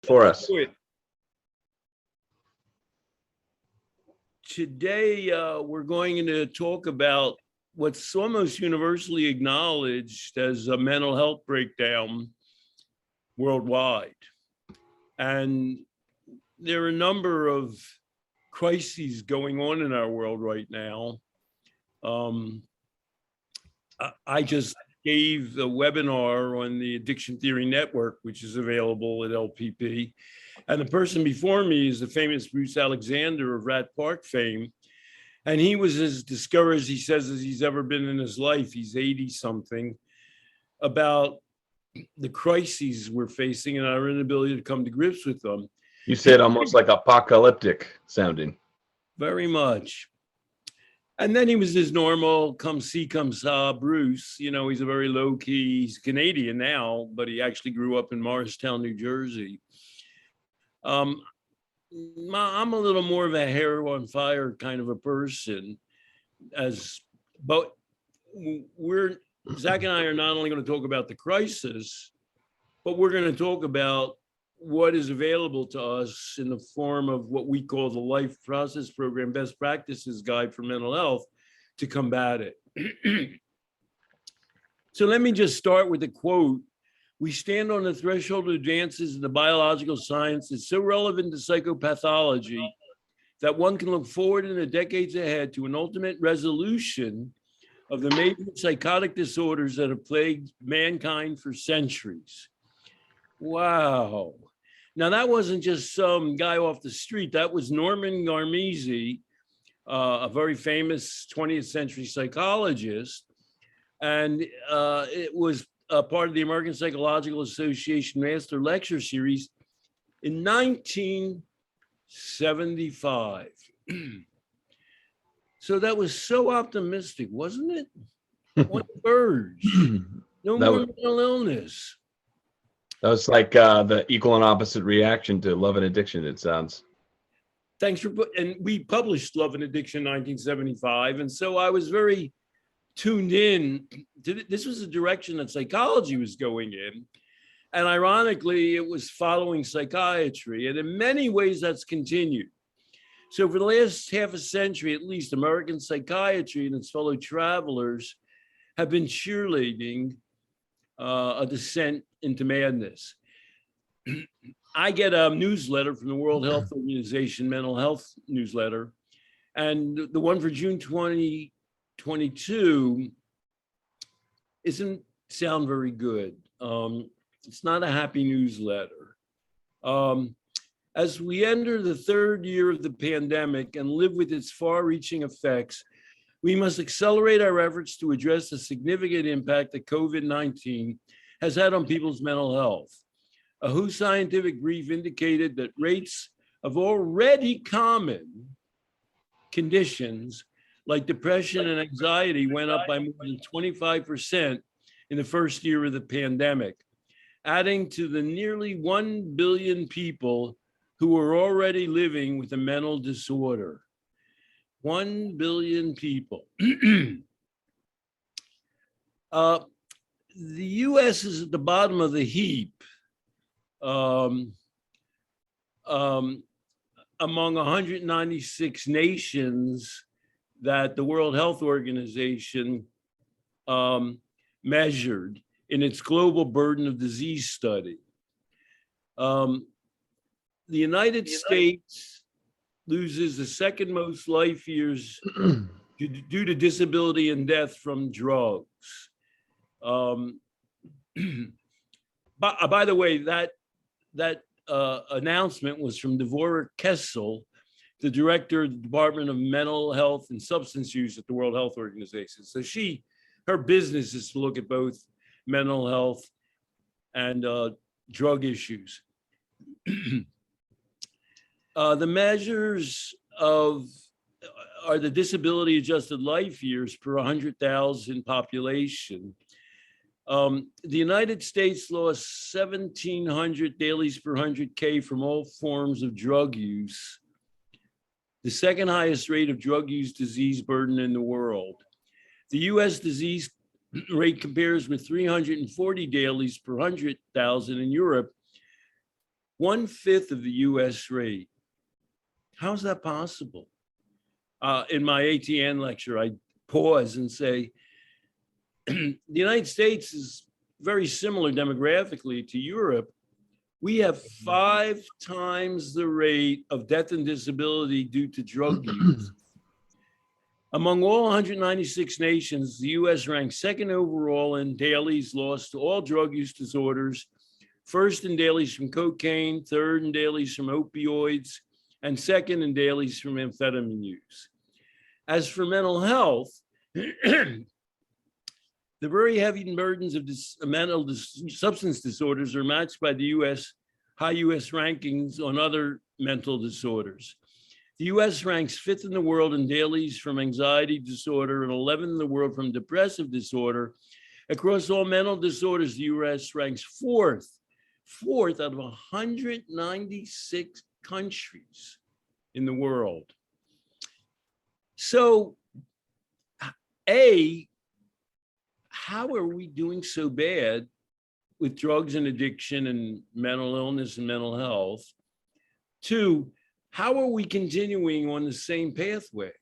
for us. Today, we're going to talk about what's almost universally acknowledged as a mental health breakdown worldwide. And there are a number of crises going on in our world right now. I just gave a webinar on the Addiction Theory Network, which is available at LPP. And the person before me is the famous Bruce Alexander of Rat Park fame. And he was as discouraged, he says, as he's ever been in his life. He's 80 something, about the crises we're facing and our inability to come to grips with them. You said almost like apocalyptic sounding. Very much. And then he was his normal, come see, come saw Bruce. You know, he's a very low key, he's Canadian now, but he actually grew up in Morristown, New Jersey. I'm a little more of a hair on fire kind of a person, but Zach and I are not only going to talk about the crisis, but we're going to talk about what is available to us in the form of what we call the Life Process Program Best Practices Guide for Mental Health to combat it. So let me just start with a quote. We stand on the threshold of advances in the biological science that's so relevant to psychopathology that one can look forward in the decades ahead to an ultimate resolution of the major psychotic disorders that have plagued mankind for centuries. Wow. Now, that wasn't just some guy off the street. That was Norman Garmese, a very famous 20th century psychologist. And it was a part of the American Psychological Association Master Lecture Series in 1975. So that was so optimistic, wasn't it? On the verge. No more mental illness. That was like the equal and opposite reaction to Love and Addiction, it sounds. Thanks for and we published Love and Addiction in 1975. And so I was very tuned in to this. Was the direction that psychology was going in. And ironically, it was following psychiatry. And in many ways, that's continued. So for the last half a century, at least, American psychiatry and its fellow travelers have been cheerleading a descent into madness. I get a newsletter from the World Health Organization, mental health newsletter, and the one for June 2022 isn't sound very good. It's not a happy newsletter. As we enter the third year of the pandemic and live with its far-reaching effects, we must accelerate our efforts to address the significant impact that COVID-19 has had on people's mental health. A WHO scientific brief indicated that rates of already common conditions like depression and anxiety went up by more than 25% in the first year of the pandemic, adding to the nearly 1 billion people who are already living with a mental disorder. 1 billion people. The US is at the bottom of the heap among 196 nations that the World Health Organization measured in its global burden of disease study. The United States loses the second most life years due to disability and death from drugs. By the way, that announcement was from Devorah Kessel, the director of the Department of Mental Health and Substance Use at the World Health Organization. So her business is to look at both mental health and drug issues. The measures are the disability adjusted life years per 100,000 population. The United States lost 1,700 dailies per 100K from all forms of drug use, the second highest rate of drug use disease burden in the world. The US disease rate compares with 340 dailies per 100,000 in Europe, 1/5 of the US rate. How's that possible? In my ATN lecture, I pause and say, the United States is very similar demographically to Europe. We have 5 times the rate of death and disability due to drug use. Among all 196 nations, the US ranks second overall in dailies lost to all drug use disorders, first in dailies from cocaine, third in dailies from opioids, and second in dailies from amphetamine use. As for mental health, the very heavy burdens of mental substance disorders are matched by the high US rankings on other mental disorders. The US ranks 5th in the world in dailies from anxiety disorder and 11th in the world from depressive disorder. Across all mental disorders, the US ranks 4th out of 196 countries in the world. So, how are we doing so bad with drugs and addiction and mental illness and mental health? 2, how are we continuing on the same pathway?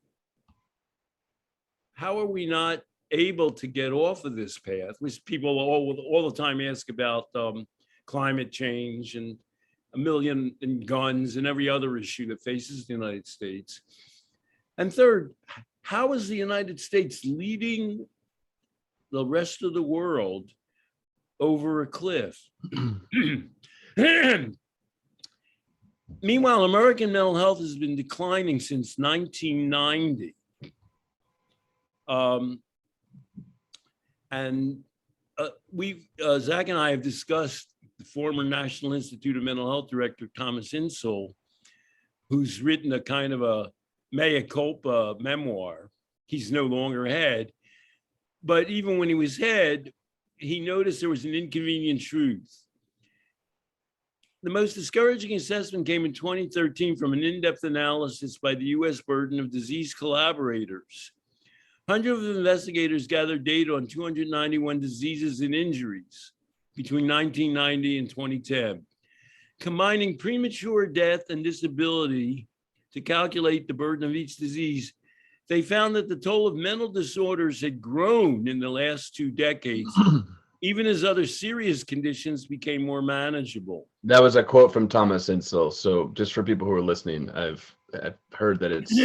How are we not able to get off of this path, which people all the time ask about climate change and a million and guns and every other issue that faces the United States? And third, how is the United States leading the rest of the world over a cliff? Meanwhile, American mental health has been declining since 1990. Zach and I have discussed the former National Institute of Mental Health Director, Thomas Insel, who's written a kind of a mea culpa memoir. He's no longer head. But even when he was head, he noticed there was an inconvenient truth. The most discouraging assessment came in 2013 from an in-depth analysis by the US burden of disease collaborators. Hundreds of investigators gathered data on 291 diseases and injuries between 1990 and 2010, combining premature death and disability to calculate the burden of each disease. They found that the toll of mental disorders had grown in the last 2 decades, even as other serious conditions became more manageable. That was a quote from Thomas Insel. So just for people who are listening, I've heard that it's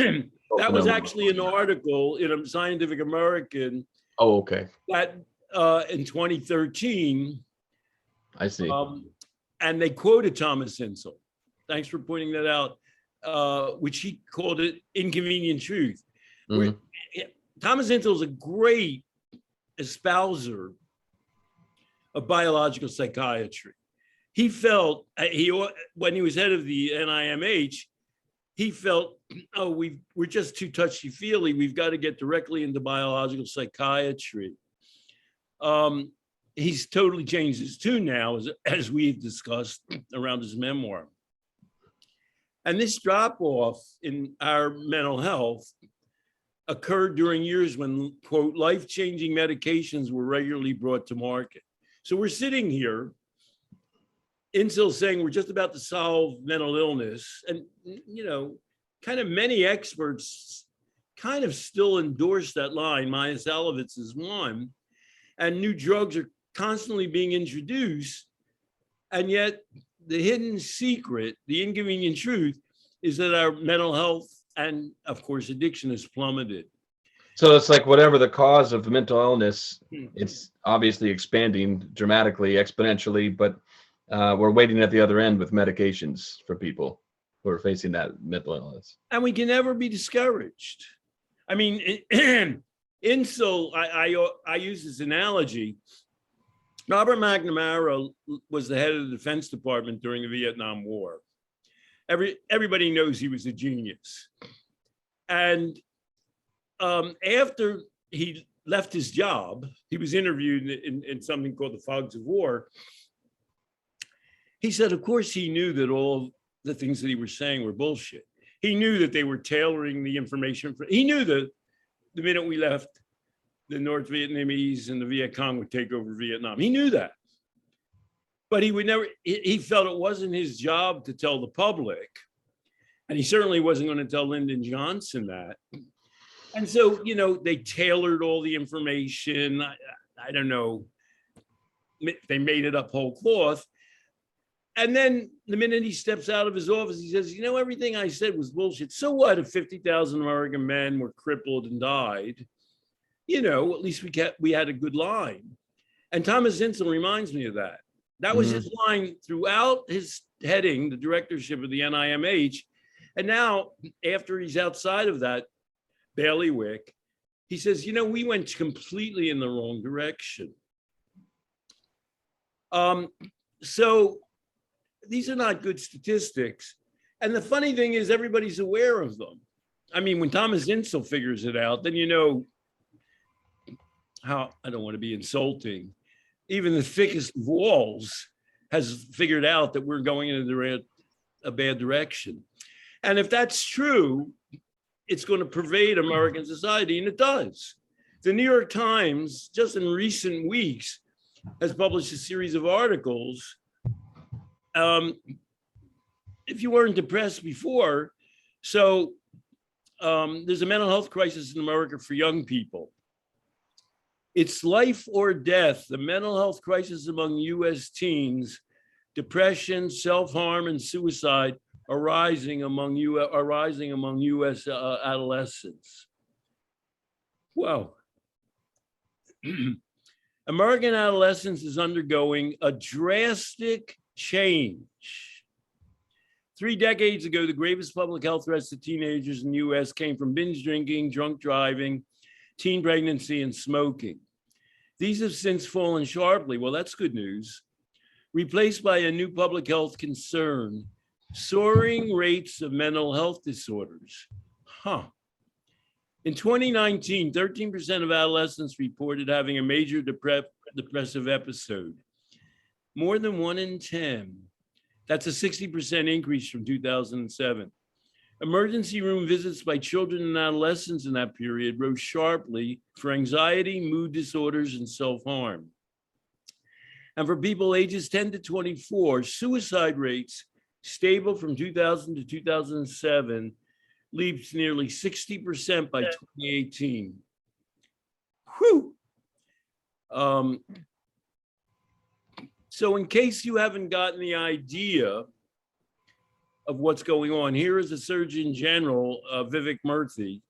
that was actually an article in a Scientific American. Oh, okay. That in 2013. I see. And they quoted Thomas Insel. Thanks for pointing that out, which he called it inconvenient truth. Mm-hmm. Thomas Insel is a great espouser of biological psychiatry. He felt, when he was head of the NIMH, he felt, we're just too touchy-feely. We've got to get directly into biological psychiatry. He's totally changed his tune now, as we've discussed around his memoir. And this drop-off in our mental health occurred during years when, quote, life-changing medications were regularly brought to market. So we're sitting here, Insel saying we're just about to solve mental illness. And, kind of many experts kind of still endorse that line. Maya Salovitz is one. And new drugs are constantly being introduced. And yet the hidden secret, the inconvenient truth, is that our mental health and, of course, addiction has plummeted. So it's like whatever the cause of mental illness, it's obviously expanding dramatically, exponentially, but we're waiting at the other end with medications for people who are facing that mental illness. And we can never be discouraged. I mean, Insel, I use this analogy. Robert McNamara was the head of the Defense Department during the Vietnam War. Everybody knows he was a genius. And after he left his job, he was interviewed in something called the Fogs of War. He said, of course, he knew that all the things that he was saying were bullshit. He knew that they were tailoring the information. He knew that the minute we left, the North Vietnamese and the Viet Cong would take over Vietnam. He knew that. but he would never, he felt it wasn't his job to tell the public. And he certainly wasn't going to tell Lyndon Johnson that. And so, you know, they tailored all the information. I don't know. They made it up whole cloth. And then the minute he steps out of his office, he says, you know, everything I said was bullshit. So what if 50,000 American men were crippled and died? You know, at least we had a good line. And Thomas Insel reminds me of that. That was his line throughout his heading, the directorship of the NIMH. And now, after he's outside of that bailiwick, he says, you know, we went completely in the wrong direction. So these are not good statistics. And the funny thing is everybody's aware of them. I mean, when Thomas Insel figures it out, then you know how, I don't want to be insulting, even the thickest of walls has figured out that we're going in a bad direction. And if that's true, it's going to pervade American society, and it does. The New York Times, just in recent weeks, has published a series of articles. If you weren't depressed before, so there's a mental health crisis in America for young people. It's life or death, the mental health crisis among US teens, depression, self-harm, and suicide are rising among US adolescents. Wow. American adolescence is undergoing a drastic change. 3 decades ago, the gravest public health threats to teenagers in the US came from binge drinking, drunk driving, teen pregnancy, and smoking. These have since fallen sharply. Well, that's good news. Replaced by a new public health concern, soaring rates of mental health disorders. In 2019, 13% of adolescents reported having a major depressive episode. More than 1 in 10. That's a 60% increase from 2007. Emergency room visits by children and adolescents in that period rose sharply for anxiety, mood disorders, and self-harm. And for people ages 10 to 24, suicide rates, stable from 2000 to 2007, leaped nearly 60% by 2018. Whew. So in case you haven't gotten the idea of what's going on, here is the Surgeon General, Vivek Murthy.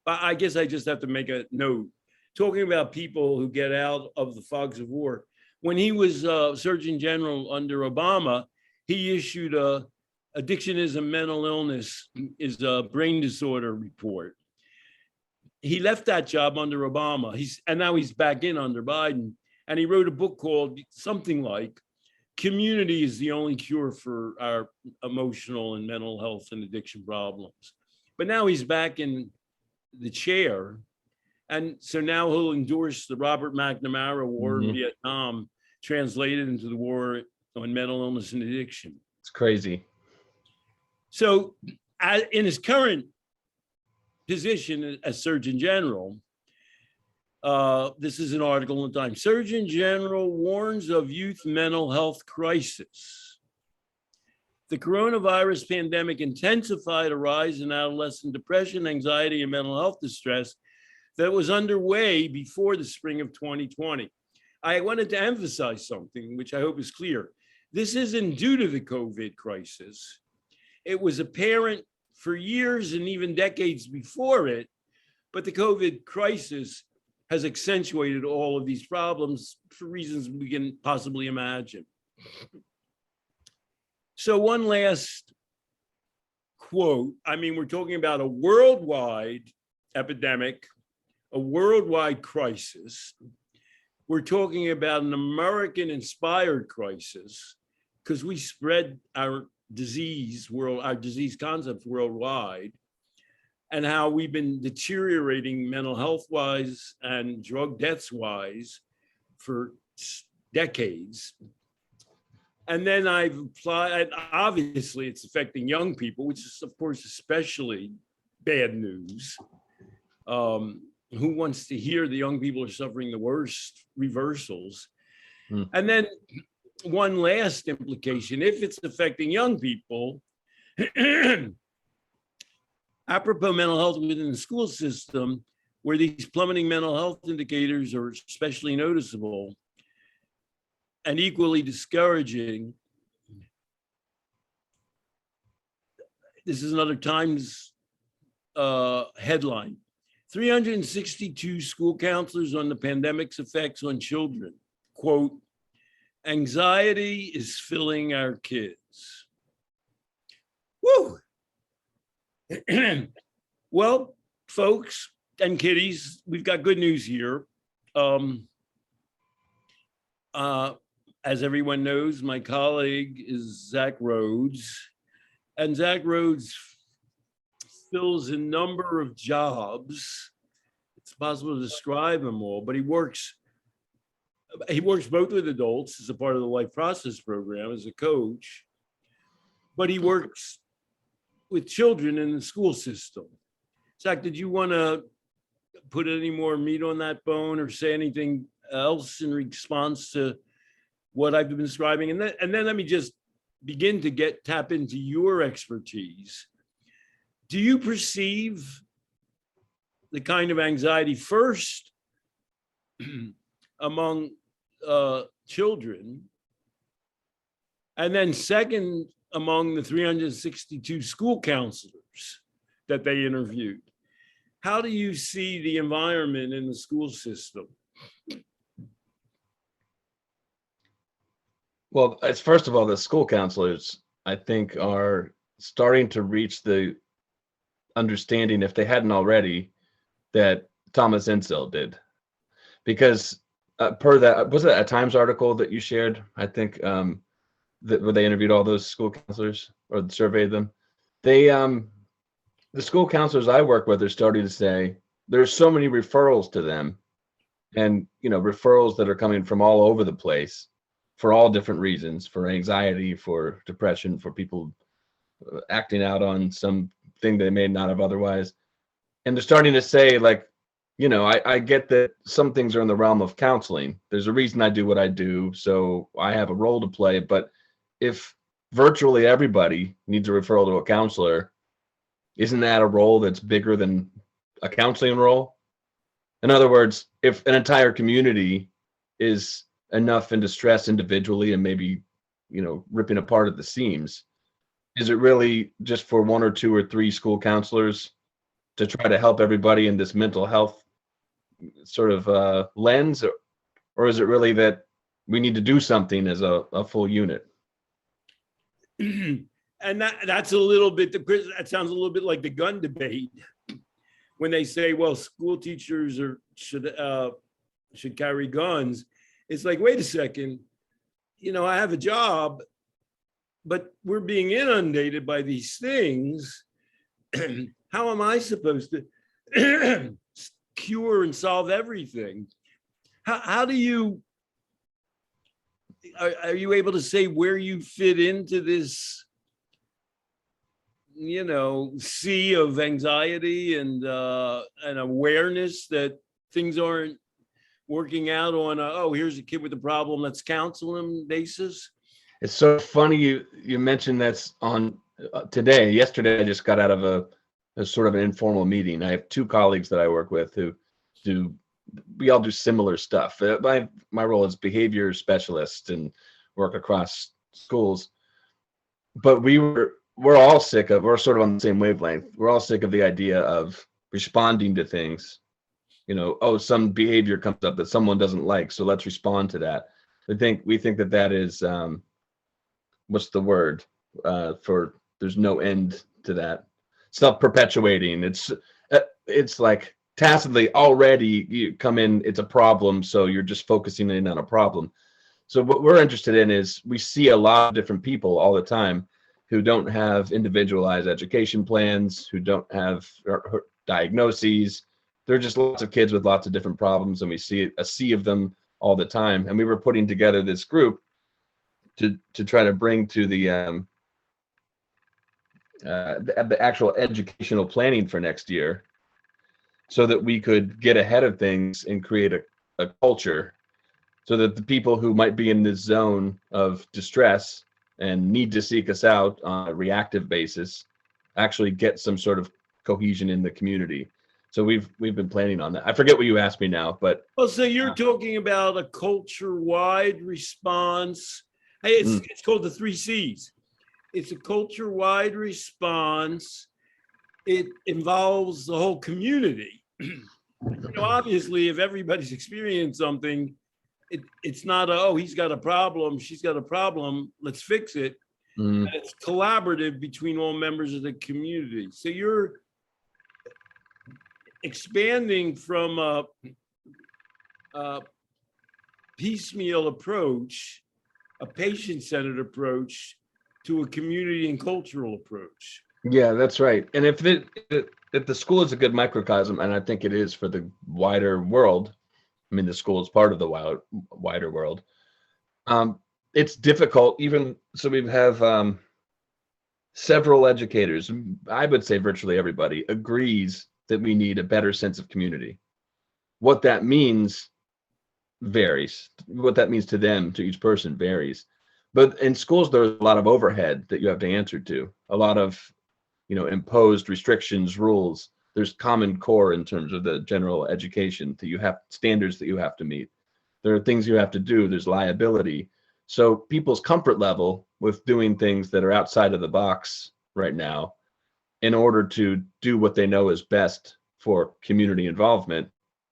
I guess I just have to make a note, talking about people who get out of the fogs of war. When he was Surgeon General under Obama, he issued Addiction is a Mental Illness, is a brain disorder report. He left that job under Obama, and now he's back in under Biden. And he wrote a book called something like Community is the Only Cure for Our Emotional and Mental Health and Addiction Problems. But now he's back in the chair. And so now he'll endorse the Robert McNamara War in Vietnam, translated into the War on Mental Illness and Addiction. It's crazy. So in his current position as Surgeon General, this is an article in the Times. Surgeon General warns of youth mental health crisis. The coronavirus pandemic intensified a rise in adolescent depression, anxiety, and mental health distress that was underway before the spring of 2020. I wanted to emphasize something, which I hope is clear. This isn't due to the COVID crisis. It was apparent for years and even decades before it, but the COVID crisis has accentuated all of these problems for reasons we can possibly imagine. So one last quote. I mean, we're talking about a worldwide epidemic, a worldwide crisis. We're talking about an American-inspired crisis because we spread our disease concepts worldwide, and how we've been deteriorating mental health-wise and drug deaths-wise for decades. And then I've applied, obviously it's affecting young people, which is of course especially bad news. Who wants to hear the young people are suffering the worst reversals? And then one last implication, if it's affecting young people, apropos mental health within the school system, where these plummeting mental health indicators are especially noticeable and equally discouraging. This is another Times headline. 362 school counselors on the pandemic's effects on children. Quote, anxiety is filling our kids. Woo! Well, folks and kiddies, we've got good news here. As everyone knows, my colleague is Zach Rhoads, and Zach Rhoads fills a number of jobs. It's possible to describe them all, but he works both with adults as a part of the Life Process program as a coach, but he works with children in the school system. Zach, did you want to put any more meat on that bone or say anything else in response to what I've been describing? And then let me just begin to tap into your expertise. Do you perceive the kind of anxiety first among children, and then second among the 362 school counselors that they interviewed? How do you see the environment in the school system? Well, it's first of all, the school counselors, I think, are starting to reach the understanding, if they hadn't already, that Thomas Insel did. Because per that, was it a Times article that you shared? I think that where they interviewed all those school counselors or surveyed them. They, the school counselors I work with are starting to say there's so many referrals to them, and referrals that are coming from all over the place for all different reasons, for anxiety, for depression, for people acting out on something they may not have otherwise. And they're starting to say, like, I get that some things are in the realm of counseling. There's a reason I do what I do, so I have a role to play. But if virtually everybody needs a referral to a counselor, isn't that a role that's bigger than a counseling role? In other words, if an entire community is enough in distress individually and maybe, ripping apart at the seams, is it really just for one or two or three school counselors to try to help everybody in this mental health sort of lens, or is it really that we need to do something as a full unit? And that's a little bit, that sounds a little bit like the gun debate, when they say, well, school teachers should carry guns. It's like, wait a second, I have a job, but we're being inundated by these things. How am I supposed to cure and solve everything? How do you, are you able to say where you fit into this, sea of anxiety and awareness that things aren't working out on here's a kid with a problem, let's counsel him basis? It's so funny you mentioned that's on today. Yesterday, I just got out of a sort of an informal meeting. I have two colleagues that I work with who we all do similar stuff. My role is behavior specialist and work across schools. But we're all sick of, we're sort of on the same wavelength. We're all sick of the idea of responding to things. Some behavior comes up that someone doesn't like, so let's respond to that. We think that is what's the word for, there's no end to that. Self-perpetuating. It's like tacitly already you come in, it's a problem, so you're just focusing in on a problem. So what we're interested in is we see a lot of different people all the time who don't have individualized education plans, who don't have diagnoses. They're just lots of kids with lots of different problems, and we see a sea of them all the time. And we were putting together this group to try to bring to the actual educational planning for next year, so that we could get ahead of things and create a culture so that the people who might be in this zone of distress and need to seek us out on a reactive basis actually get some sort of cohesion in the community. So we've been planning on that. I forget what you asked me now, but Well, so you're talking about a culture-wide response. Hey, it's called the 3 Cs. It's a culture-wide response. It involves the whole community. Obviously, if everybody's experiencing something, it's not he's got a problem, she's got a problem, let's fix it. It's collaborative between all members of the community. So you're expanding from a piecemeal approach, a patient-centered approach, to a community and cultural approach. yeah, that's right. And if the school is a good microcosm, and I think it is for the wider world, I mean, the school is part of the wider world. It's difficult, even so. We have several educators. I would say virtually everybody agrees that we need a better sense of community. What that means varies. What that means to them, to each person, varies. But in schools, there's a lot of overhead that you have to answer to. A lot of, imposed restrictions, rules. There's common core in terms of the general education that you have, standards that you have to meet. There are things you have to do. There's liability. So people's comfort level with doing things that are outside of the box right now in order to do what they know is best for community involvement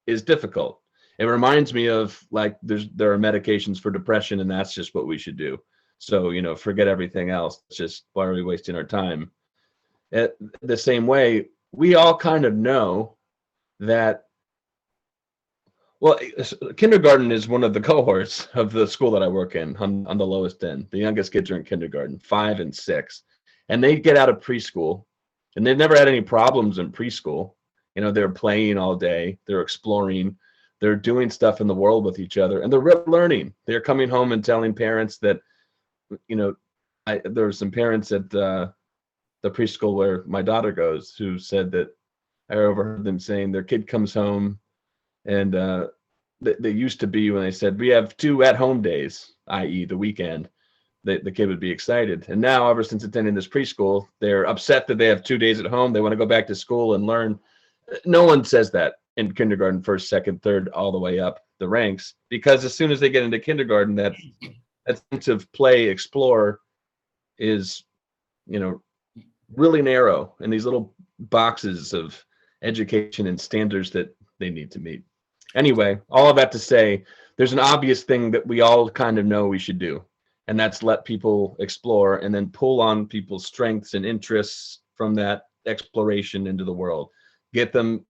is difficult. It reminds me of like there are medications for depression, and that's just what we should do. So, forget everything else. It's just, why are we wasting our time? The same way, we all kind of know that, well, kindergarten is one of the cohorts of the school that I work in on the lowest end. The youngest kids are in kindergarten, 5 and 6, and they get out of preschool, and they've never had any problems in preschool. They're playing all day, they're exploring, they're doing stuff in the world with each other, and they're really learning. They're coming home and telling parents that, there were some parents at the preschool where my daughter goes who said that I overheard them saying their kid comes home, and they used to be, when they said we have 2 at-home days, i.e. the weekend, the kid would be excited. And now, ever since attending this preschool, they're upset that they have 2 days at home. They want to go back to school and learn. No one says that in kindergarten, first, second, third, all the way up the ranks, because as soon as they get into kindergarten, that sense of play, explore is, really narrow in these little boxes of education and standards that they need to meet. Anyway, all of that to say, there's an obvious thing that we all kind of know we should do, and that's let people explore and then pull on people's strengths and interests from that exploration into the world. Get them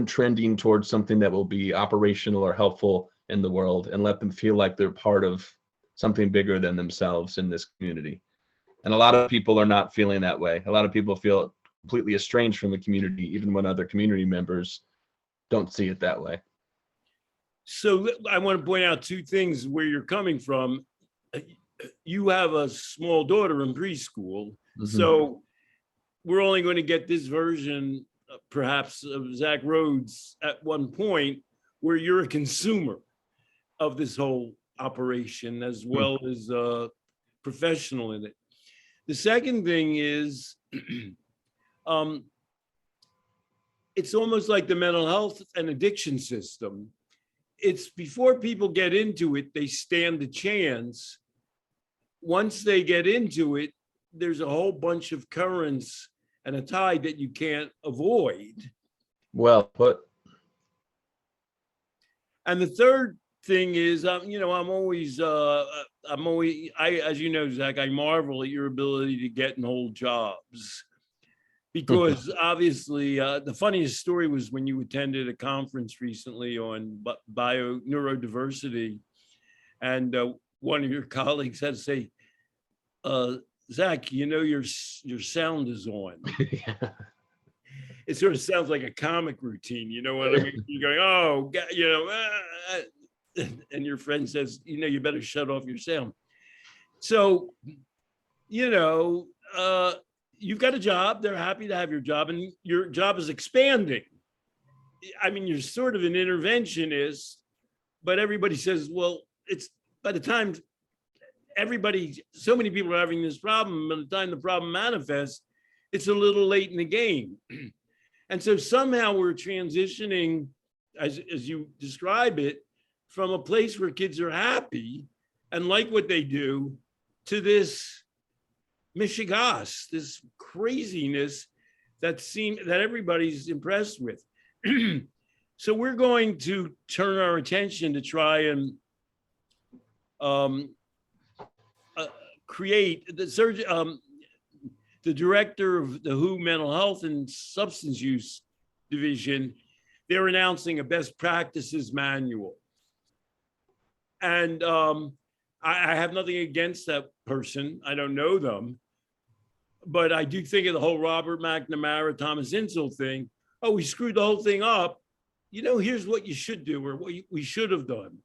trending towards something that will be operational or helpful in the world, and let them feel like they're part of something bigger than themselves in this community. And a lot of people are not feeling that way. A lot of people feel completely estranged from the community, even when other community members don't see it that way. So I want to point out 2 things where you're coming from. You have a small daughter in preschool. Mm-hmm. So we're only going to get this version, perhaps, of Zach Rhoads at one point, where you're a consumer of this whole operation as well as a professional in it. The second thing is, it's almost like the mental health and addiction system. It's before people get into it, they stand a chance. Once they get into it, there's a whole bunch of currents and a tide that you can't avoid. Well put. And the third thing is, as you know, Zach, I marvel at your ability to get and hold jobs, because obviously the funniest story was when you attended a conference recently on neurodiversity, and one of your colleagues had to say, Zach, your sound is on. Yeah. It sort of sounds like a comic routine, you know what I mean? You're going, oh, and your friend says, you better shut off your sound. So, you've got a job. They're happy to have your job, and your job is expanding. I mean, you're sort of an interventionist, but everybody says, well, it's by the time so many people are having this problem, by the time the problem manifests, it's a little late in the game. And so somehow we're transitioning, as you describe it, from a place where kids are happy and like what they do to this mishigas, this craziness that everybody's impressed with. So we're going to turn our attention to try and create the director of the WHO Mental Health and Substance Use Division. They're announcing a best practices manual. And I have nothing against that person. I don't know them. But I do think of the whole Robert McNamara, Thomas Insel thing. Oh, we screwed the whole thing up. You know, here's what you should do, or what we should have done.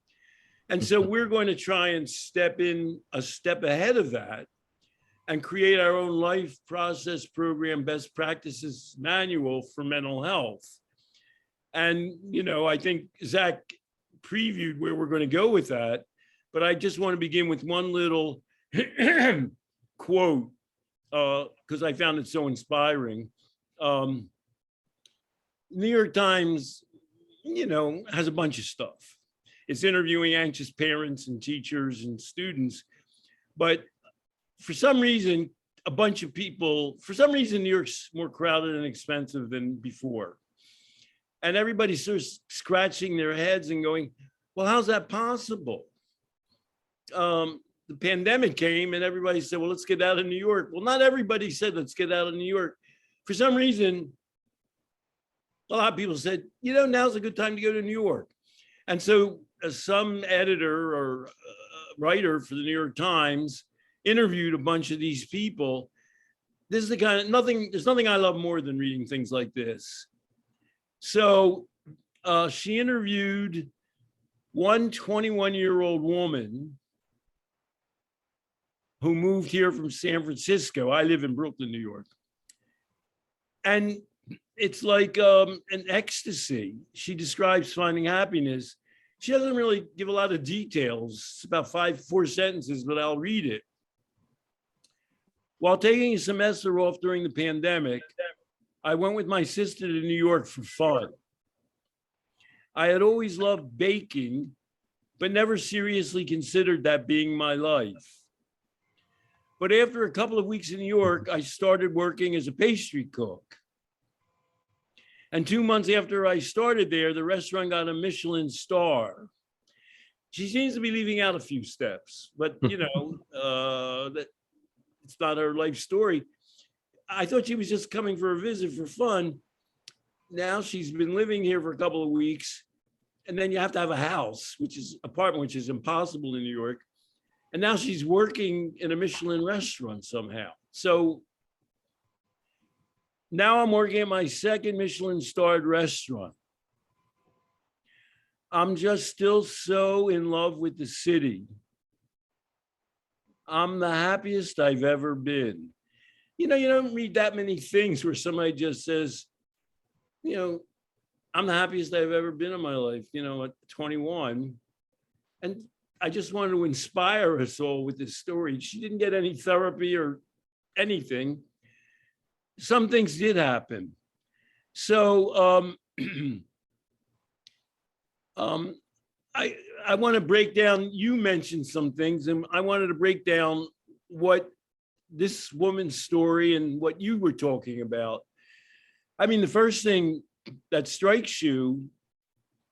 And so we're going to try and step in a step ahead of that and create our own life process program best practices manual for mental health. And, you know, I think Zach previewed where we're going to go with that, but I just want to begin with one little quote, because I found it so inspiring. New York Times, you know, has a bunch of stuff. It's interviewing anxious parents and teachers and students, but for some reason, a bunch of people, for some reason, New York's more crowded and expensive than before. And everybody's sort of scratching their heads and going, well, how's that possible? The pandemic came and everybody said, well, let's get out of New York. Well, not everybody said, let's get out of New York. For some reason, a lot of people said, you know, now's a good time to go to New York. And so some editor or writer for the New York Times interviewed a bunch of these people. This is the kind of there's nothing I love more than reading things like this. So she interviewed one 21-year-old woman who moved here from San Francisco. I live in Brooklyn, New York. And it's like an ecstasy. She describes finding happiness. She doesn't really give a lot of details. It's about 4 sentences, but I'll read it. While taking a semester off during the pandemic, I went with my sister to New York for fun. I had always loved baking, but never seriously considered that being my life. But after a couple of weeks in New York, I started working as a pastry cook. And 2 months after I started there, the restaurant got a Michelin star. She seems to be leaving out a few steps, but you know, that it's not her life story. I thought she was just coming for a visit for fun. Now she's been living here for a couple of weeks, and then you have to have a house, which is apartment, which is impossible in New York. And now she's working in a Michelin restaurant somehow. So now I'm working at my second Michelin starred restaurant. I'm just still so in love with the city. I'm the happiest I've ever been. You know, you don't read that many things where somebody just says, you know, I'm the happiest I've ever been in my life, you know, at 21. And I just wanted to inspire us all with this story. She didn't get any therapy or anything. Some things did happen. So I want to break down, you mentioned some things, and I wanted to break down what this woman's story and what you were talking about. I mean, the first thing that strikes you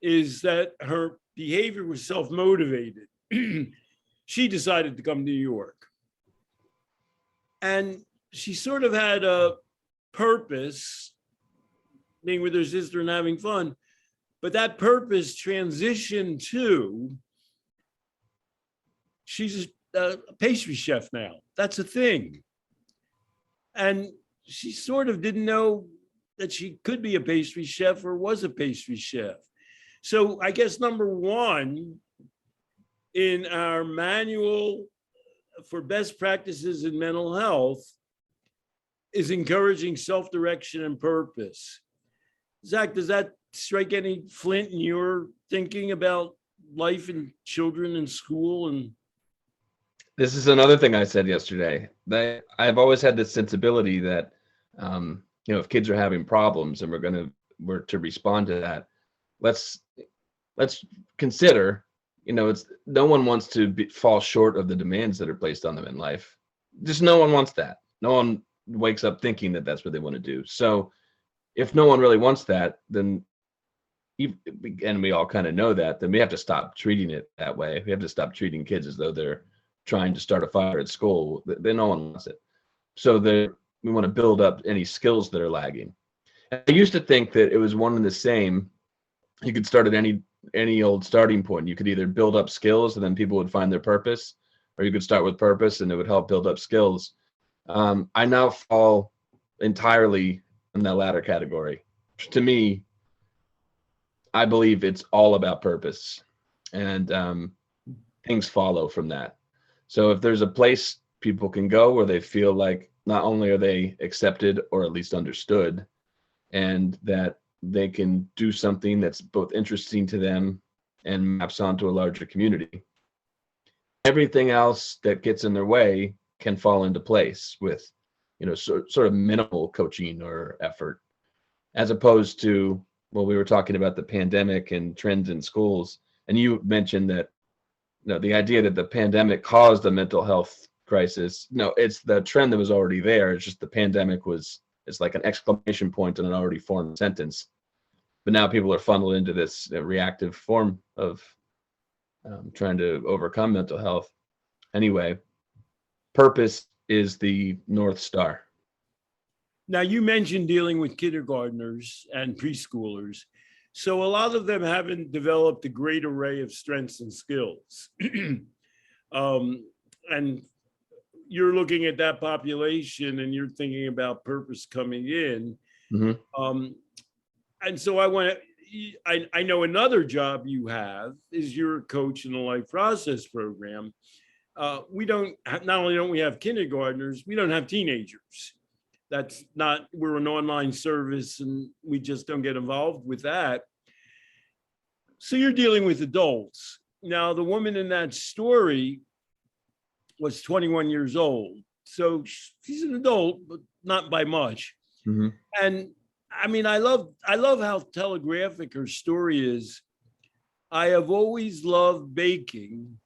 is that her behavior was self-motivated. She decided to come to New York. And she sort of had a purpose, being with her sister and having fun, but that purpose transitioned to, she's a pastry chef now. That's a thing. And she sort of didn't know that she could be a pastry chef or was a pastry chef. So I guess number one in our manual for best practices in mental health is encouraging self-direction and purpose. Zach, does that strike any flint in your thinking about life and children in school? And This is another thing I said yesterday. I've always had this sensibility that, if kids are having problems and we're to respond to that, let's consider, it's no one wants to fall short of the demands that are placed on them in life. Just no one wants that. No one wakes up thinking that that's what they want to do. So if no one really wants that, then, and we all kind of know that, then we have to stop treating it that way. We have to stop treating kids as though they're trying to start a fire at school. Then no one wants it. So we want to build up any skills that are lagging. And I used to think that it was one and the same. You could start at any old starting point. You could either build up skills and then people would find their purpose, or you could start with purpose and it would help build up skills. I now fall entirely in that latter category. To me, I believe it's all about purpose, and things follow from that. So if there's a place people can go where they feel like not only are they accepted or at least understood, and that they can do something that's both interesting to them and maps onto a larger community, everything else that gets in their way can fall into place with, sort of minimal coaching or effort, as opposed to, well, we were talking about the pandemic and trends in schools, and you mentioned that, the idea that the pandemic caused a mental health crisis. No, it's the trend that was already there. It's just the pandemic it's like an exclamation point on an already formed sentence. But now people are funneled into this reactive form of trying to overcome mental health. Anyway, purpose is the North Star. now you mentioned dealing with kindergartners and preschoolers. So a lot of them haven't developed a great array of strengths and skills. And you're looking at that population and you're thinking about purpose coming in. Mm-hmm. And so I know another job you have is you're a coach in the life process program. We don't, not only don't we have kindergartners, we don't have teenagers. That's not, we're an online service and we just don't get involved with that. So you're dealing with adults. Now, the woman in that story was 21 years old. So she's an adult, but not by much. Mm-hmm. And I mean, I love how telegraphic her story is. I have always loved baking,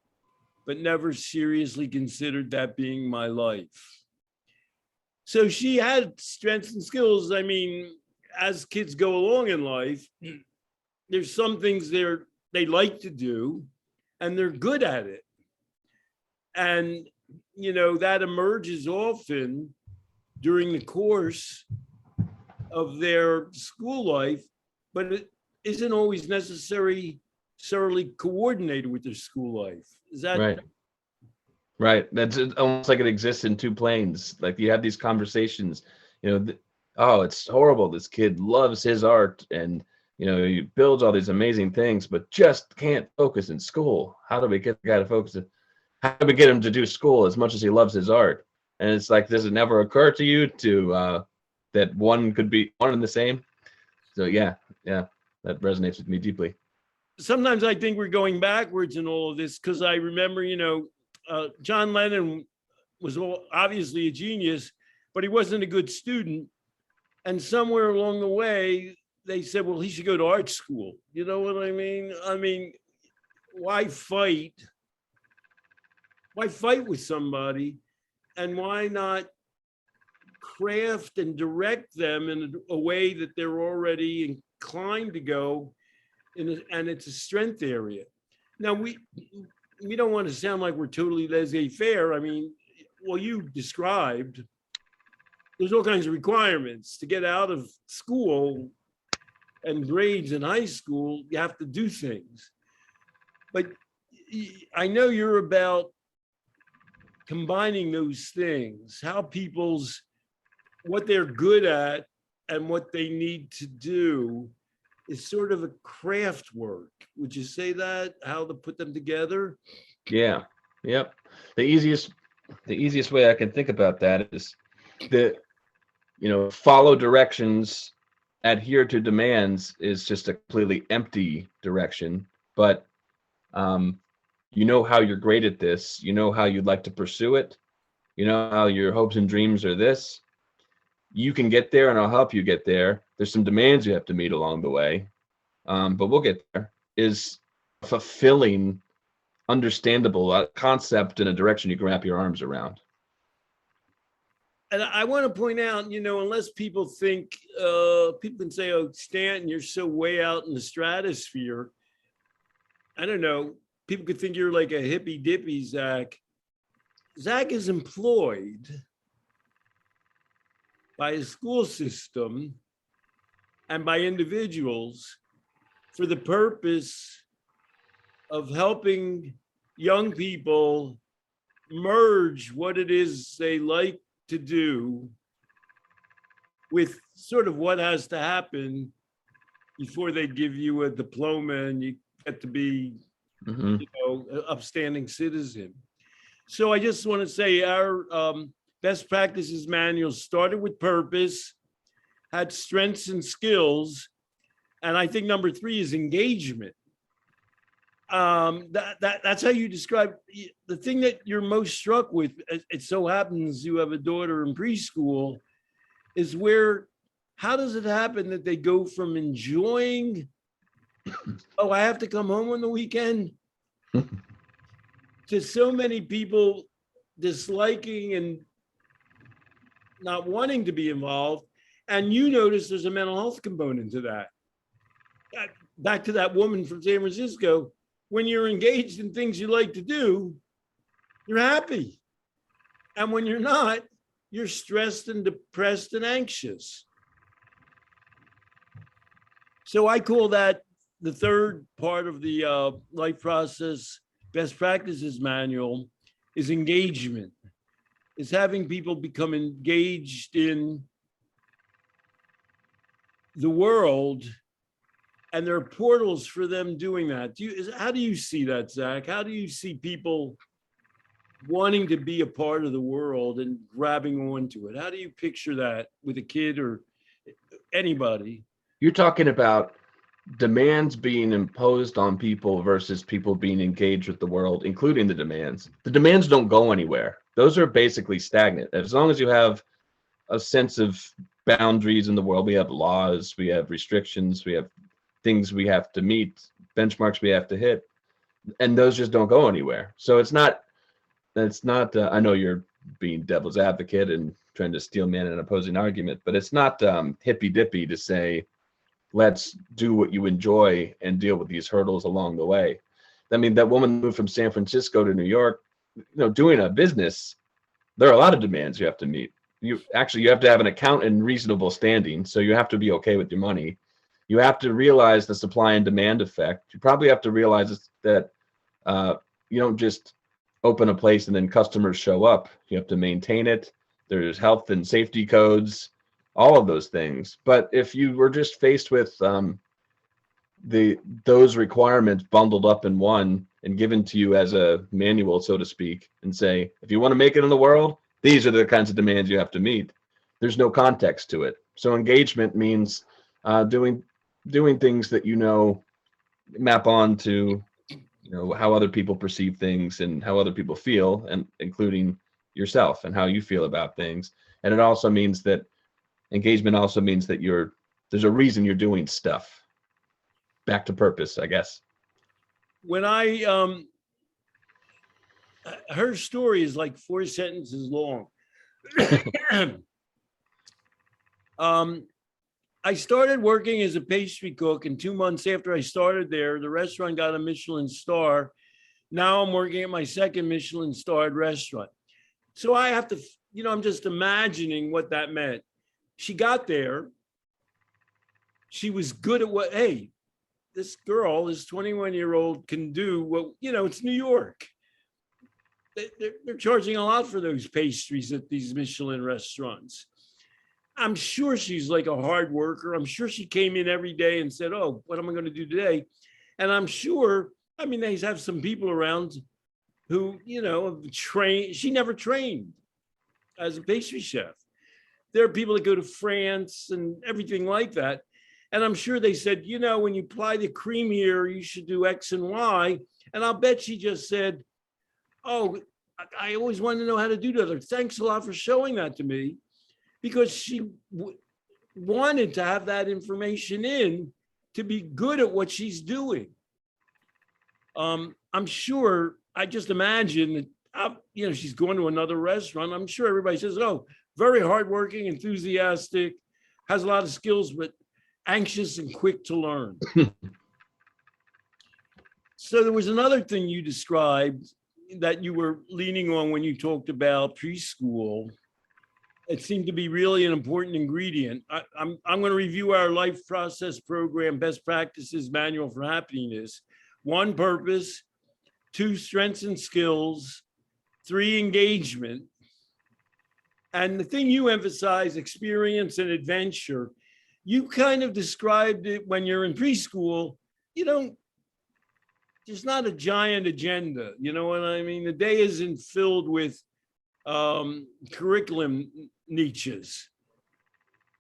but never seriously considered that being my life. So she had strengths and skills. I mean, as kids go along in life, there's some things they like to do and they're good at it. And, that emerges often during the course of their school life, but it isn't always necessarily coordinated with their school life. Is that right? Right. That's almost like it exists in two planes. Like you have these conversations, oh, it's horrible. This kid loves his art and, he builds all these amazing things, but just can't focus in school. How do we get the guy to focus? How do we get him to do school as much as he loves his art? And it's like, does it never occur to you that one could be one and the same? So yeah, that resonates with me deeply. Sometimes I think we're going backwards in all of this because I remember, John Lennon was obviously a genius, but he wasn't a good student. And somewhere along the way, they said, well, he should go to art school. You know what I mean? I mean, why fight? Why fight with somebody? And why not craft and direct them in a way that they're already inclined to go in, and it's a strength area. Now, we don't want to sound like we're totally laissez-faire. I mean, well, you described, there's all kinds of requirements to get out of school and grades in high school. You have to do things. But I know you're about combining those things, how what they're good at and what they need to do is sort of a craft work. Would you say that? How to put them together? Yeah. Yep. The easiest way I can think about that is follow directions, adhere to demands is just a completely empty direction. But You know how you're great at this. You know how you'd like to pursue it. You know how your hopes and dreams are this. You can get there, and I'll help you get there. There's some demands you have to meet along the way, but we'll get there. Is fulfilling, understandable concept in a direction you can wrap your arms around. And I want to point out, unless people think, people can say, oh, Stanton, you're so way out in the stratosphere. I don't know. People could think you're like a hippy dippy, Zach. Zach is employed by a school system and by individuals for the purpose of helping young people merge what it is they like to do with sort of what has to happen before they give you a diploma and you get to be, an upstanding citizen. So I just want to say our best practices manual started with purpose, had strengths and skills, and I think number 3 is engagement. That's how you describe the thing that you're most struck with. It so happens you have a daughter in preschool, is how does it happen that they go from enjoying, oh, I have to come home on the weekend, to so many people disliking and not wanting to be involved. And you notice there's a mental health component to that. Back to that woman from San Francisco, when you're engaged in things you like to do, you're happy. And when you're not, you're stressed and depressed and anxious. So I call that the third part of the life process best practices manual is engagement. Is having people become engaged in the world, and there are portals for them doing that. How do you see that, Zach? How do you see people wanting to be a part of the world and grabbing onto it? How do you picture that with a kid or anybody? You're talking about demands being imposed on people versus people being engaged with the world, including the demands. The demands don't go anywhere. Those are basically stagnant. As long as you have a sense of boundaries in the world, we have laws, we have restrictions, we have things we have to meet, benchmarks we have to hit, and those just don't go anywhere. So it's not, I know you're being devil's advocate and trying to steel man an opposing argument, but it's not hippy dippy to say, let's do what you enjoy and deal with these hurdles along the way. I mean, that woman moved from San Francisco to New York, doing a business, there are a lot of demands you have to meet. You have to have an account in reasonable standing. So you have to be okay with your money. You have to realize the supply and demand effect. You probably have to realize that you don't just open a place and then customers show up. You have to maintain it. There's health and safety codes, all of those things. But if you were just faced with those requirements bundled up in one and given to you as a manual, so to speak, and say, if you want to make it in the world, these are the kinds of demands you have to meet. There's no context to it. So engagement means doing things that map on to how other people perceive things and how other people feel, and including yourself and how you feel about things. And it also means that engagement also means that there's a reason you're doing stuff. Back to purpose, I guess. When her story is like 4 sentences long. I started working as a pastry cook, and 2 months after I started there, the restaurant got a Michelin star. Now I'm working at my second Michelin starred restaurant. So I have to, I'm just imagining what that meant. She got there. She was good at hey, this girl, this 21-year-old can do what, it's New York. They're charging a lot for those pastries at these Michelin restaurants. I'm sure she's like a hard worker. I'm sure she came in every day and said, oh, what am I going to do today? And I'm sure, they have some people around who, have trained. She never trained as a pastry chef. There are people that go to France and everything like that. And I'm sure they said, when you apply the cream here, you should do X and Y. And I'll bet she just said, oh, I always wanted to know how to do that. Thanks a lot for showing that to me, because she wanted to have that information in to be good at what she's doing. I'm sure, I just imagine that, she's going to another restaurant. I'm sure everybody says, oh, very hardworking, enthusiastic, has a lot of skills, but anxious and quick to learn. So there was another thing you described that you were leaning on when you talked about preschool. It seemed to be really an important ingredient. I'm going to review our life process program, best practices manual for happiness. 1, purpose. 2, strengths and skills. 3, engagement. And the thing you emphasize, experience and adventure, you kind of described it when you're in preschool, there's not a giant agenda. You know what I mean? The day isn't filled with curriculum niches.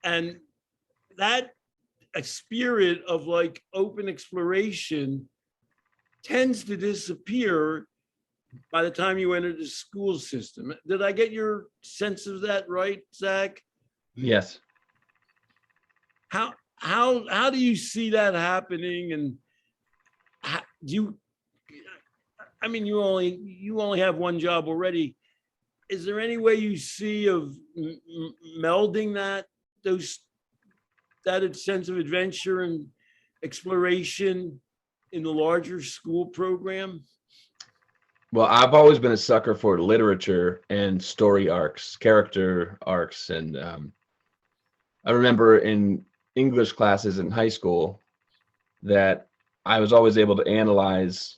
And that a spirit of like open exploration tends to disappear by the time you enter the school system. Did I get your sense of that right, Zach? Yes. How do you see that happening? And you only have one job already. Is there any way you see of melding that sense of adventure and exploration in the larger school program? Well, I've always been a sucker for literature and story arcs, character arcs. And I remember in English classes in high school that I was always able to analyze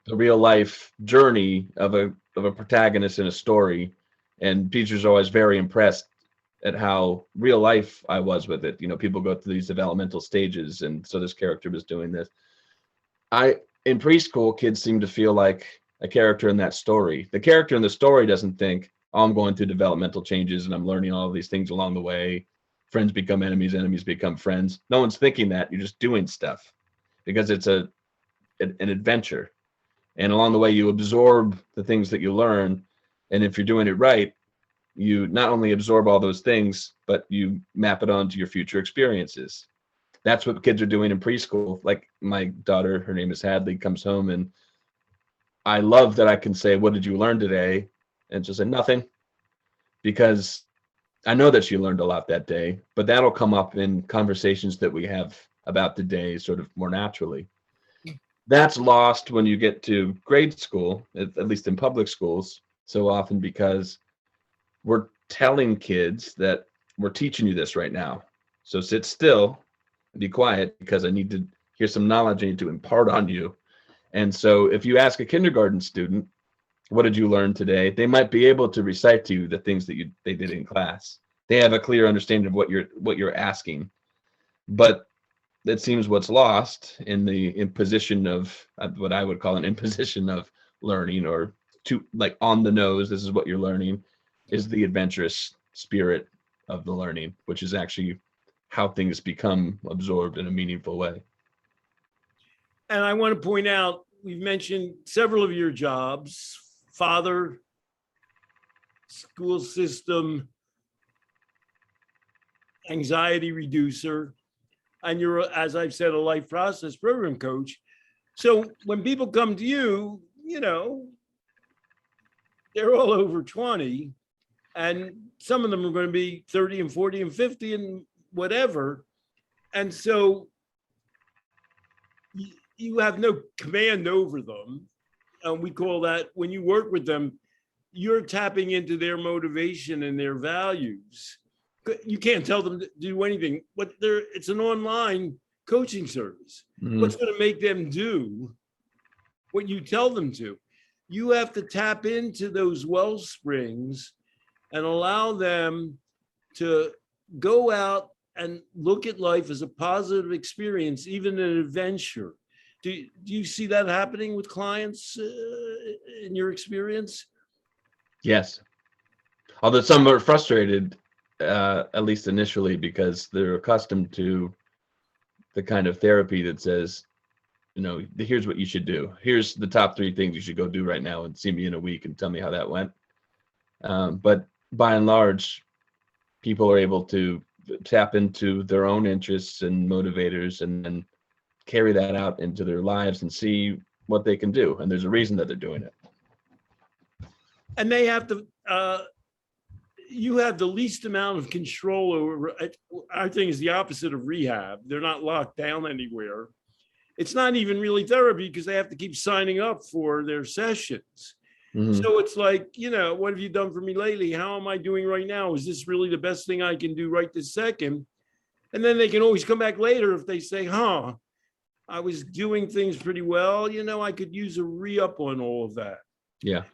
the real life journey of a protagonist in a story. And teachers are always very impressed at how real life I was with it. People go through these developmental stages. And so this character was doing this. In preschool, kids seem to feel like a character in that story. The character in the story doesn't think, oh, I'm going through developmental changes and I'm learning all of these things along the way. Friends become enemies, enemies become friends. No one's thinking that. You're just doing stuff because it's an adventure. And along the way, you absorb the things that you learn. And if you're doing it right, you not only absorb all those things, but you map it onto your future experiences. That's what kids are doing in preschool. Like my daughter, her name is Hadley, comes home and I love that I can say, what did you learn today? And she'll say nothing, because I know that she learned a lot that day, but that'll come up in conversations that we have about the day sort of more naturally. That's lost when you get to grade school, at least in public schools, so often because we're telling kids that we're teaching you this right now. So sit still and be quiet because I need to hear some knowledge I need to impart on you. And so if you ask a kindergarten student, what did you learn today? They might be able to recite to you the things that they did in class. They have a clear understanding of what you're asking. But that seems what's lost in the imposition of what I would call an imposition of learning, or to like on the nose, this is what you're learning, is the adventurous spirit of the learning, which is actually how things become absorbed in a meaningful way. And I want to point out, we've mentioned several of your jobs: father, school system, anxiety reducer, and you're, as I've said, a life process program coach. So when people come to you, they're all over 20, and some of them are going to be 30 and 40 and 50 and whatever. And so you have no command over them. And we call that, when you work with them, you're tapping into their motivation and their values. You can't tell them to do anything, but it's an online coaching service. Mm-hmm. What's going to make them do what you tell them to? You have to tap into those well springs and allow them to go out and look at life as a positive experience, even an adventure. Do you see that happening with clients in your experience? Yes. Although some are frustrated, at least initially, because they're accustomed to the kind of therapy that says, here's what you should do. Here's the top 3 things you should go do right now and see me in a week and tell me how that went. But by and large, people are able to tap into their own interests and motivators and then carry that out into their lives and see what they can do. And there's a reason that they're doing it. And they have to, you have the least amount of control over, I think is the opposite of rehab. They're not locked down anywhere. It's not even really therapy because they have to keep signing up for their sessions. Mm-hmm. So it's like, what have you done for me lately? How am I doing right now? Is this really the best thing I can do right this second? And then they can always come back later if they say, I was doing things pretty well. I could use a re-up on all of that. Yeah.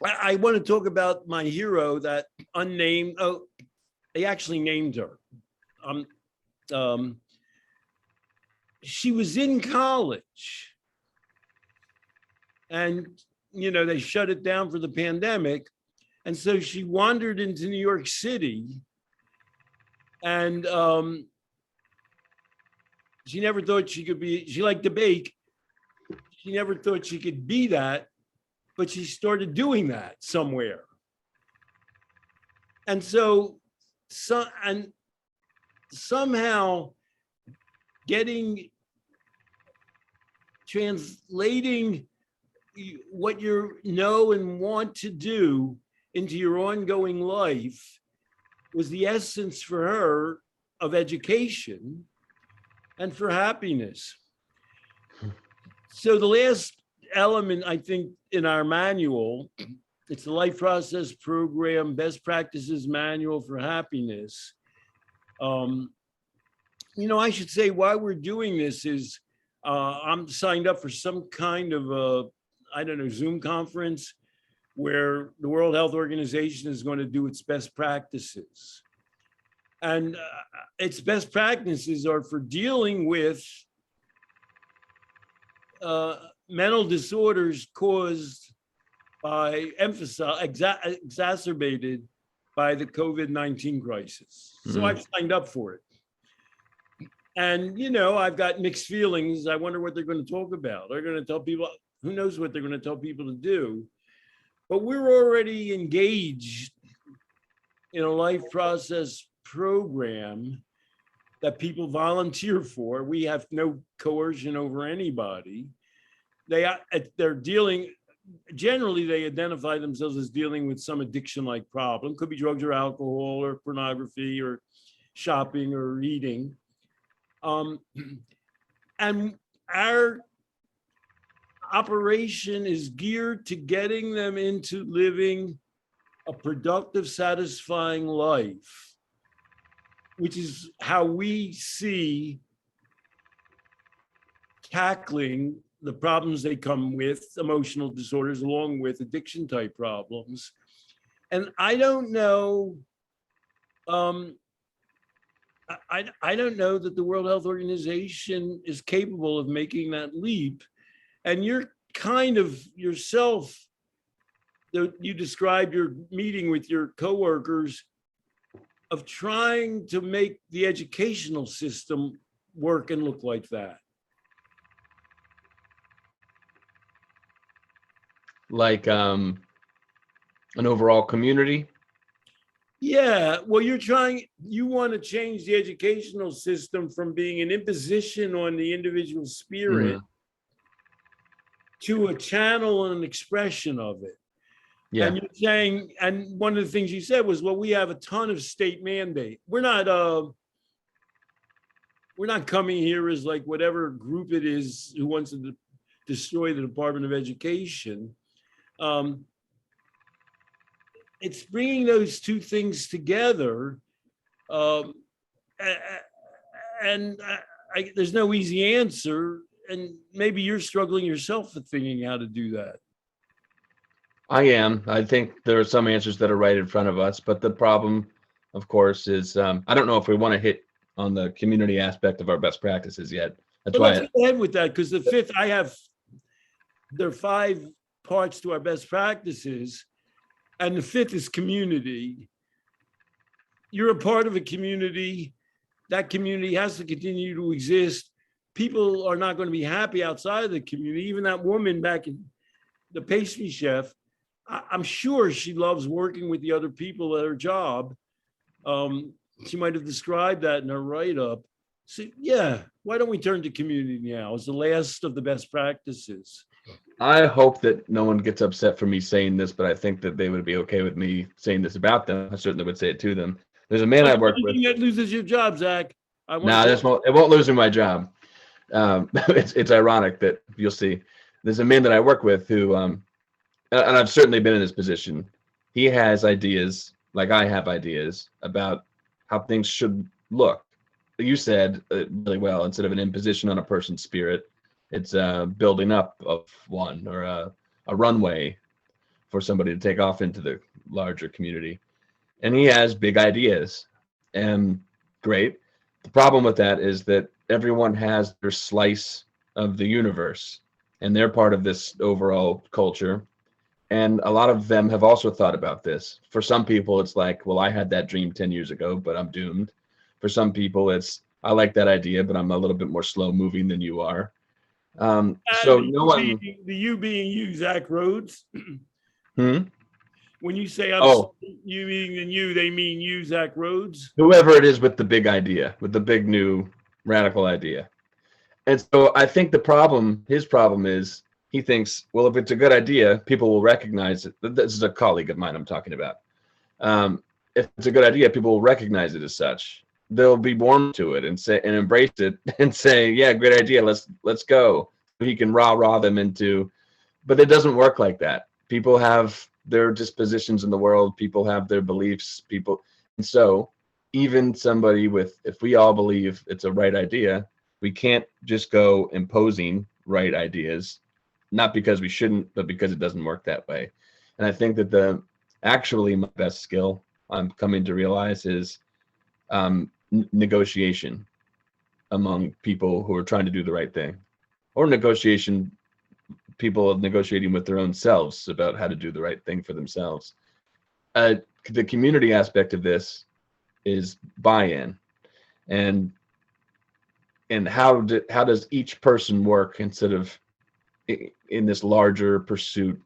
I want to talk about my hero, that unnamed. Oh, they actually named her. She was in college, and they shut it down for the pandemic, and so she wandered into New York City, and she never thought she could be. She liked to bake. She never thought she could be that. But she started doing that somewhere. And somehow translating what you know and want to do into your ongoing life was the essence for her of education and for happiness. So the last element, I think, in our manual, it's the Life Process Program Best Practices Manual for Happiness. I should say why we're doing this is I'm signed up for some kind of Zoom conference where the World Health Organization is going to do its best practices. And its best practices are for dealing with mental disorders caused by exacerbated by the COVID-19 crisis. So I've signed up for it. And, I've got mixed feelings. I wonder what they're going to talk about. They're going to tell people, who knows what they're going to tell people to do. But we're already engaged in a life process program that people volunteer for. We have no coercion over anybody. They're dealing, generally they identify themselves as dealing with some addiction-like problem. Could be drugs or alcohol or pornography or shopping or eating. And our operation is geared to getting them into living a productive, satisfying life, which is how we see tackling the problems they come with, emotional disorders, along with addiction type problems. And I don't know, I don't know that the World Health Organization is capable of making that leap. And you're kind of yourself, you described your meeting with your coworkers of trying to make the educational system work and look like that. Like an overall community? Yeah, well, you want to change the educational system from being an imposition on the individual spirit to a channel and an expression of it. Yeah. And you're saying, and one of the things you said was, well, we have a ton of state mandate. We're not coming here as like whatever group it is who wants to destroy the Department of Education. It's bringing those two things together, and there's no easy answer. And maybe you're struggling yourself with thinking how to do that. I am. I think there are some answers that are right in front of us, but the problem, of course, is I don't know if we want to hit on the community aspect of our best practices yet. That's why. Let's go ahead with that, because the fifth, there are 5 parts to our best practices, and the fifth is community. You're a part of a community that community has to continue to exist. People are not going to be happy outside of the community. Even that woman back in the pastry chef, I'm sure she loves working with the other people at her job. She might have described that in her write-up. So yeah, why don't we turn to community now? It's the last of the best practices. I hope that no one gets upset for me saying this, but I think that they would be okay with me saying this about them. I certainly would say it to them. There's a man I work with. That loses your job, Zach. Nah, it won't lose me my job. It's ironic that you'll see. There's a man that I work with who, and I've certainly been in this position. He has ideas, like I have ideas, about how things should look. You said really well. Instead of an imposition on a person's spirit, it's a building up of one, or a runway for somebody to take off into the larger community. And he has big ideas, and great. The problem with that is that everyone has their slice of the universe, and they're part of this overall culture. And a lot of them have also thought about this. For some people, it's like, well, I had that dream 10 years ago, but I'm doomed. For some people, it's, I like that idea, but I'm a little bit more slow moving than you are. So no one. You being you, Zach Rhoads. When you say you being than you, they mean you, Zach Rhoads. Whoever it is with the big idea, with the big new radical idea. And so I think his problem is, he thinks, well, if it's a good idea, people will recognize it. This is a colleague of mine I'm talking about. If it's a good idea, people will recognize it as such. They'll be warm to it and embrace it and say, yeah, great idea. Let's go. He can rah them into, but it doesn't work like that. People have their dispositions in the world. People have their beliefs. And so even somebody if we all believe it's a right idea, we can't just go imposing right ideas, not because we shouldn't, but because it doesn't work that way. And I think that my best skill I'm coming to realize is negotiation among people who are trying to do the right thing, or people negotiating with their own selves about how to do the right thing for themselves. The community aspect of this is buy-in, and how does each person work instead of in this larger pursuit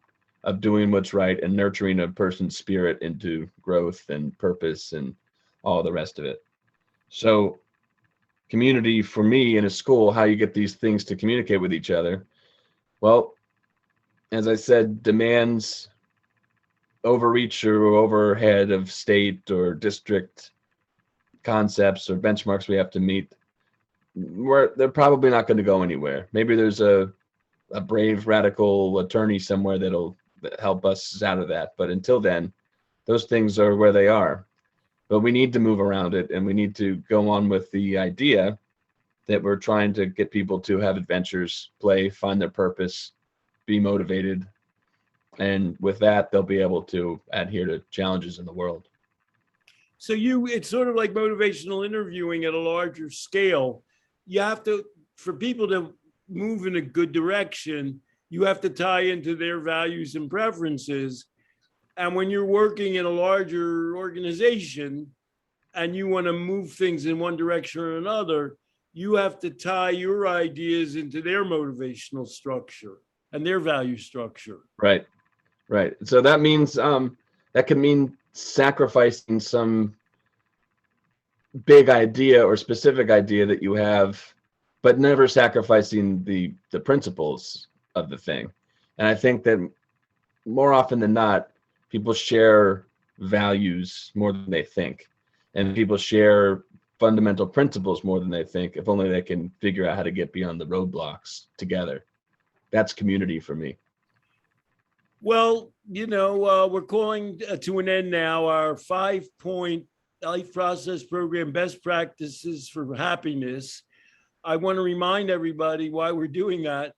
of doing what's right and nurturing a person's spirit into growth and purpose and all the rest of it. So community for me in a school, how you get these things to communicate with each other. Well, as I said, demands overreach or overhead of state or district concepts or benchmarks we have to meet, they're probably not going to go anywhere. Maybe there's a brave radical attorney somewhere that'll help us out of that. But until then, those things are where they are. But we need to move around it, and we need to go on with the idea that we're trying to get people to have adventures, play, find their purpose, be motivated. And with that, they'll be able to adhere to challenges in the world. So it's sort of like motivational interviewing at a larger scale. You have to, for people to move in a good direction, you have to tie into their values and preferences. And when you're working in a larger organization and you want to move things in one direction or another, you have to tie your ideas into their motivational structure and their value structure. Right. So that means that can mean sacrificing some big idea or specific idea that you have, but never sacrificing the principles of the thing. And I think that more often than not, people share values more than they think, and people share fundamental principles more than they think, if only they can figure out how to get beyond the roadblocks together. That's community for me. Well, we're calling to an end now our 5-point life process program, best practices for happiness. I want to remind everybody why we're doing that,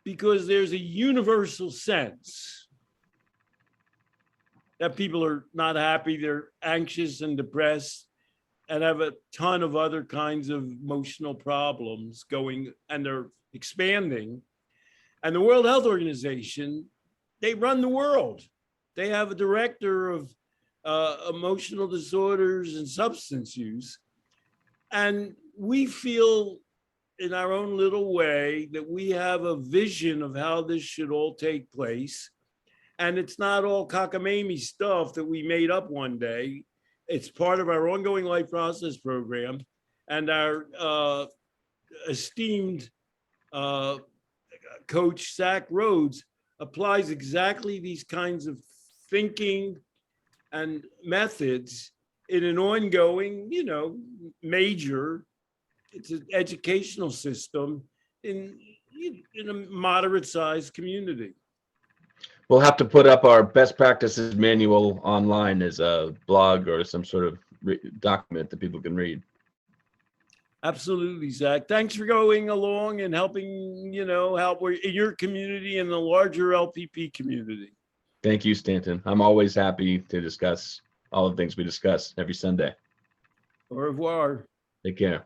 because there's a universal sense that people are not happy, they're anxious and depressed, and have a ton of other kinds of emotional problems going, and they're expanding. And the World Health Organization, they run the world. They have a director of emotional disorders and substance use. And we feel in our own little way that we have a vision of how this should all take place. And it's not all cockamamie stuff that we made up one day. It's part of our ongoing life process program. And our esteemed coach, Zach Rhoads, applies exactly these kinds of thinking and methods in an ongoing, major, it's an educational system in a moderate sized community. We'll have to put up our best practices manual online as a blog or some sort of document that people can read. Absolutely, Zach. Thanks for going along and helping, help your community and the larger LPP community. Thank you, Stanton. I'm always happy to discuss all the things we discuss every Sunday. Au revoir. Take care.